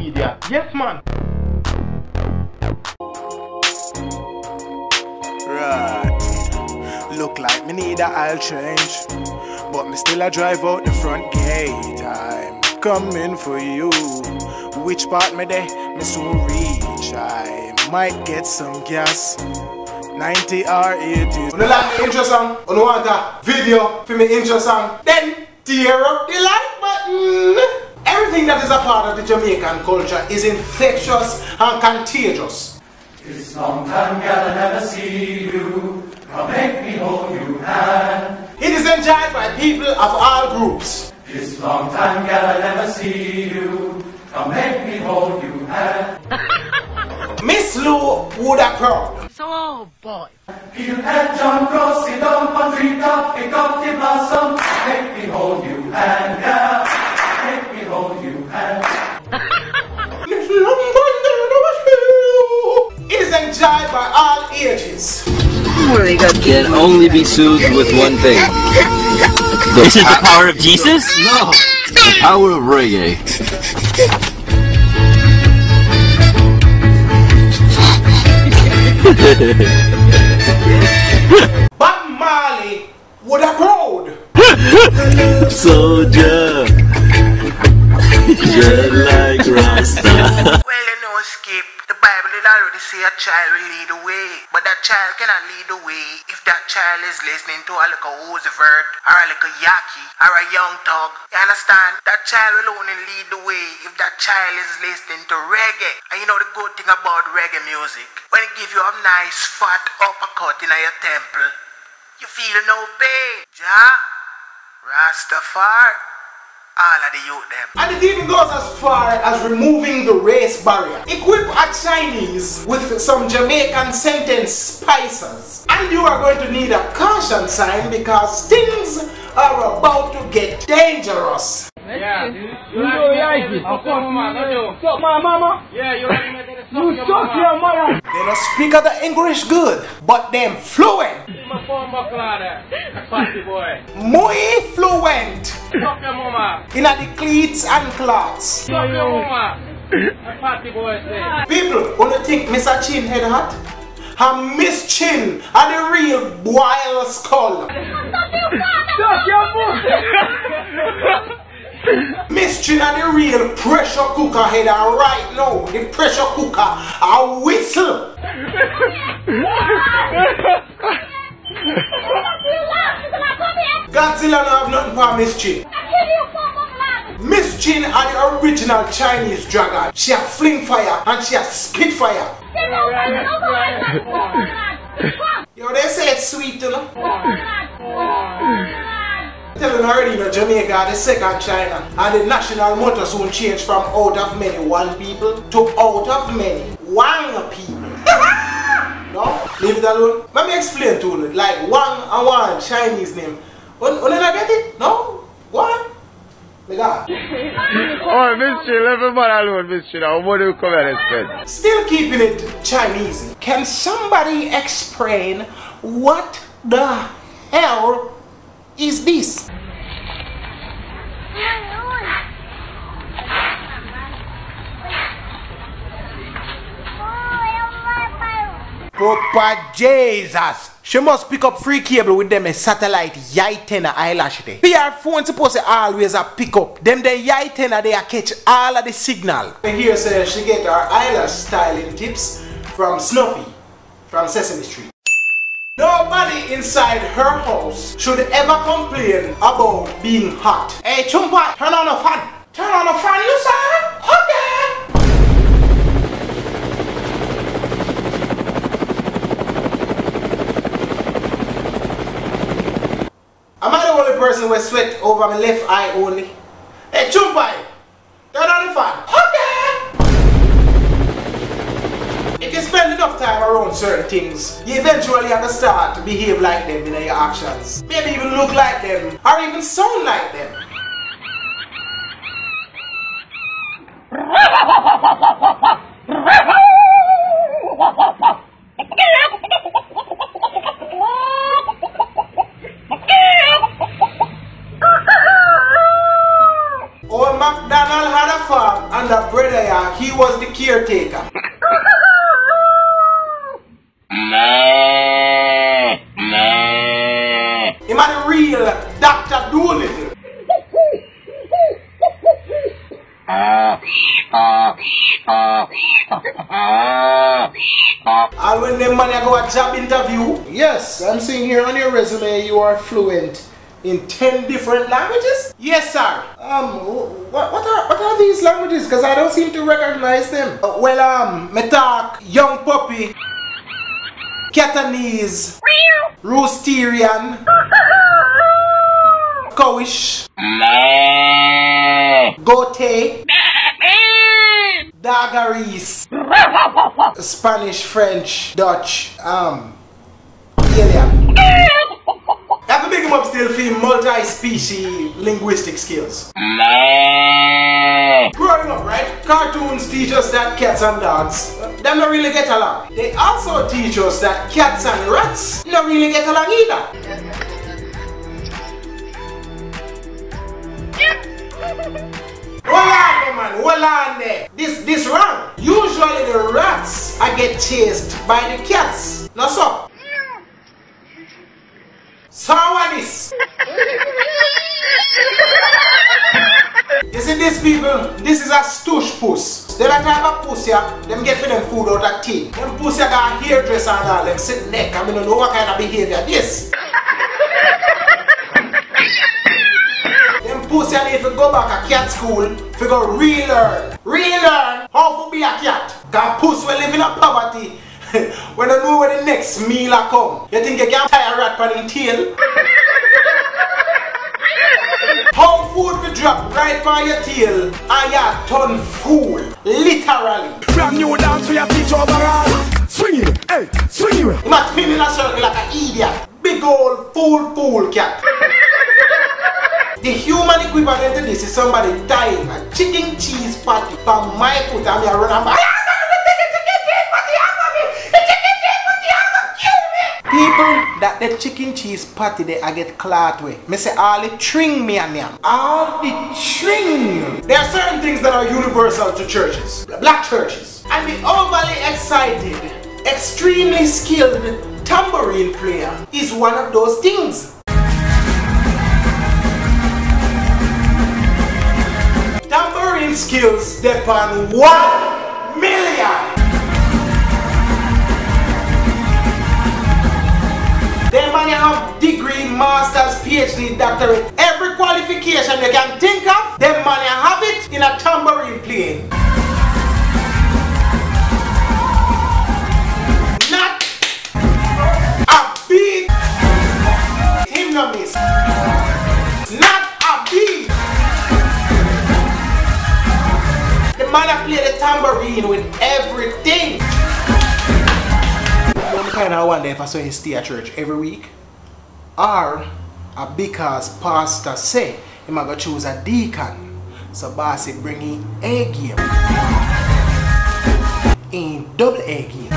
media. Yes, man. Right. Look like me need a oil change, but me still a drive out the front gate. I'm coming for you. Which part me there? Me soon reach. I might get some gas. 90 or 80. When you like the intro song, when you want a video for my intro song, then tear up the like button. Everything that is a part of the Jamaican culture is infectious and contagious. This long time gal I never see you. Come make me hold you hand. It is enjoyed by people of all groups. This long time gal I never see you. Come make me hold you hand. Miss Lou would have proud. So boy. You had John Cross, sit down on tree top, pick up the blossom. Make me hold you hand, gal. Make me hold you hand. It is enjoyed by all ages. Can only be soothed with one thing. Is it the power of Jesus? No, the power of reggae. Bob Marley would have proud. Soldier, just like Rasta. Well, you know, Skip, the Bible did already say a child will lead the way, but that child cannot lead the way if that child is listening to a little Roosevelt or a little Yaki or a Young Thug. You understand? That child will only lead the way if that child is listening to reggae. And you know the good thing about reggae music? When it gives you a nice fat uppercut in your temple, you feel no pain. Ja? Rastafari. All of the youth them. And it even goes as far as removing the race barrier. Equip a Chinese with some Jamaican sentence spices. And you are going to need a caution sign because things are about to get dangerous. Yeah, you like it. Of course, mama. Suck my mama. Yeah, you suck your mama. They don't speak of the English good, but them fluent. My phone buckle on there. Party boy. Muy fluent. Suck your mama. In the cleats and cloths. Suck your mama. A party boy say. People, wanna think Mr. Chin head hot? And Miss Chin are the real boil skull. Suck your mama. Miss Chin are the real pressure cooker head, and right now the pressure cooker a whistle. Godzilla no have nothing for Miss Chin. Miss Chin are the original Chinese dragon. She a fling fire and she a spit fire. Yo, they say it's sweet, you know. Tell you already, you know, Jamaica are the second China, and the national motto soon changed from out of many one people to out of many one people. No? Leave it alone. Let me explain to you, like one Chinese name. You not get it? No? One? Me got. Oh, Miss Chin, leave man alone, Miss Chin. How do you come and spend? Still keeping it Chinese. Can somebody explain what the hell is this? Papa Jesus! She must pick up free cable with them a satellite Y10 eyelash day. PR phone supposed to always a pick up. Them the Y10 they a catch all of the signal. Here says she get her eyelash styling tips from Snuffy from Sesame Street. Nobody inside her house should ever complain about being hot. Hey Chumpa, turn on the fan. Turn on the fan, you say? Okay. Am I the only person with sweat over my left eye only? Hey Chumpa, turn on the fan. Okay. If you spend enough time around certain things, you eventually have to start to behave like them in your actions. Maybe even look like them, or even sound like them. Old MacDonald had a farm and the brother here, he was the caretaker. Him are the real Dr. Doolittle. And when them man go a job interview, yes, I'm seeing here on your resume you are fluent in 10 different languages? Yes, sir. What are these languages? Because I don't seem to recognize them. Me talk young puppy, Catanese, Roosterian, Cowish, Gote, Dagaris, Spanish, French, Dutch, alien. I have to big him up still for multi-species linguistic skills. Growing up, right? Cartoons teach us that cats and dogs them don't really get along. They also teach us that cats and rats don't really get along either. Hold on there, man, hold on there. This wrong. Usually the rats get chased by the cats. Now so. So what is? You see these people, this is a stoosh puss. They don't have a puss here, them get for them food out of tin. Them puss here got a hairdresser and all, them sit neck, I don't know what kind of behavior this. Them puss here need to go back to cat school, to go relearn how to be a cat. Cause puss will live in a poverty. When you know where the next meal a come, you think you can tie a rat on the tail? How food will drop right by your tail and you turn fool, literally. Brand new dance for your teach overall. Swing it, hey, swing it. You must spin in a circle like an idiot. Big old fool cat. The human equivalent to this is somebody dying a chicken cheese patty from my foot and me run about. People that the chicken cheese patty they I get clot with. Me say all the string me and them. All the string. There are certain things that are universal to churches. Black churches. And the overly excited, extremely skilled tambourine player is one of those things. Tambourine skills depend on 1 million. Them man have degree, masters, PhD, doctorate, every qualification you can think of, them man have it in a tambourine playing. Not a beat. Him no miss. Not a beat. The man play the tambourine with everything. I kind of wonder if I saw him stay at church every week, or because pastor say he might go choose a deacon, so boss bring in A game, in double A game,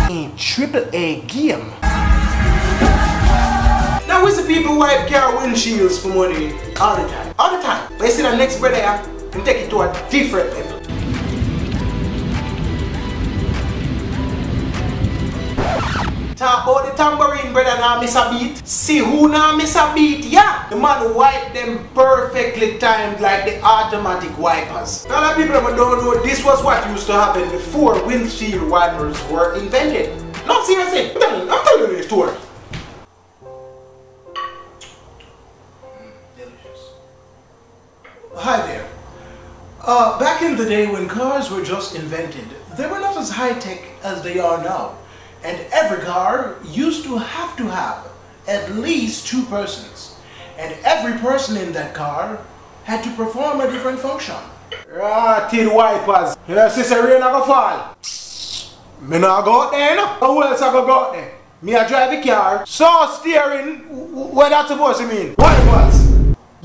in triple A game. Now we see people wipe car windshields for money all the time, But you see the next brother here, can take it to a different level. Talk about the tambourine brother now miss a beat. See who now miss a beat, yeah. The man wipe them perfectly timed like the automatic wipers. A lot of people don't know this was what used to happen before windshield wipers were invented. No, seriously, I'm telling you the story. Delicious. Hi there. Back in the day when cars were just invented, they were not as high-tech as they are now. And every car used to have at least 2 persons. And every person in that car had to perform a different function. Till wipers. You know, sister rain a go fall. Me not go out there, no. Who else I go out there? Me a drive the car. So steering, what that's supposed to mean? Wipers.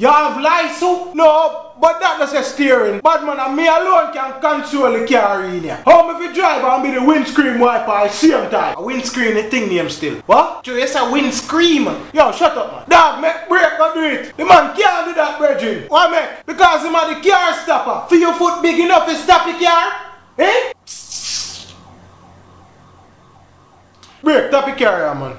You have license? No, but that does say steering. But man, and me alone can control the car in here. How me fi drive and be the windscreen wiper at the same time? A windscreen the thing name still. What? So it's a windscreen. Yo, shut up man. Dog, make break or do it. The man can't do that, brethren. Why make? Because him had the car stopper. For your foot big enough to stop the car? Eh? Break, tap the car, man.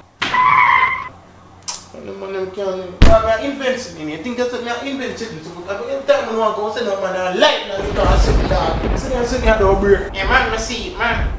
I invent something. You think that's what I invent something? Every time I want to go, say no man, I light now you can't sit down. Sit down, don't break. Yeah man, I see it, man.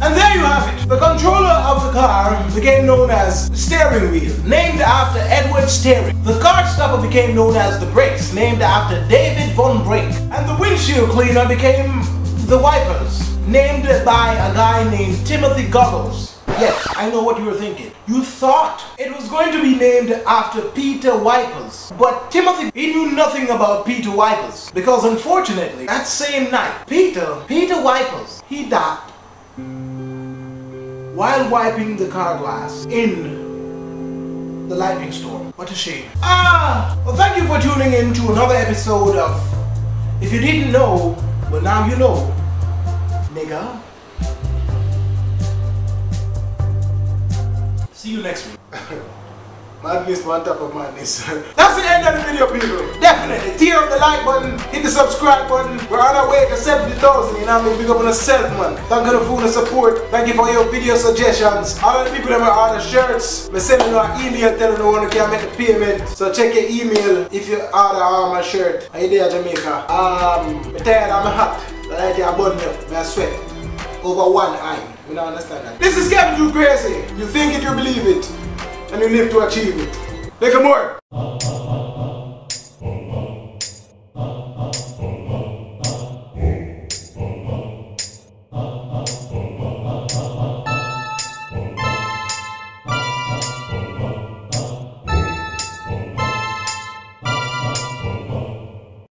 And there you have it. The controller of the car became known as the steering wheel, named after Edward Steering. The car stopper became known as the brakes, named after David Von Brake. And the windshield cleaner became the wipers, named by a guy named Timothy Goggles. Yes, I know what you were thinking. You thought it was going to be named after Peter Wipers. But Timothy, he knew nothing about Peter Wipers. Because unfortunately, that same night, Peter Wipers, he died while wiping the car glass in the lightning storm. What a shame. Well thank you for tuning in to another episode of If You Didn't Know, But Now You Know, nigga. See you next week. Madness on top of madness. That's the end of the video, people. Definitely. Tear up the like button, hit the subscribe button. We're on our way to 70,000, you know what I mean? Big up on yourself, man. Thank you for the support. Thank you for your video suggestions. All the people that will order shirts, I send you an email telling you when you can make the payment. So check your email if you order my shirt. Are you there, Jamaica? I'm tired, I'm hot. I like your button up, I sweat. Over one eye. You don't understand that. This is K2K. You think it, you believe it. And you live to achieve it. Make more.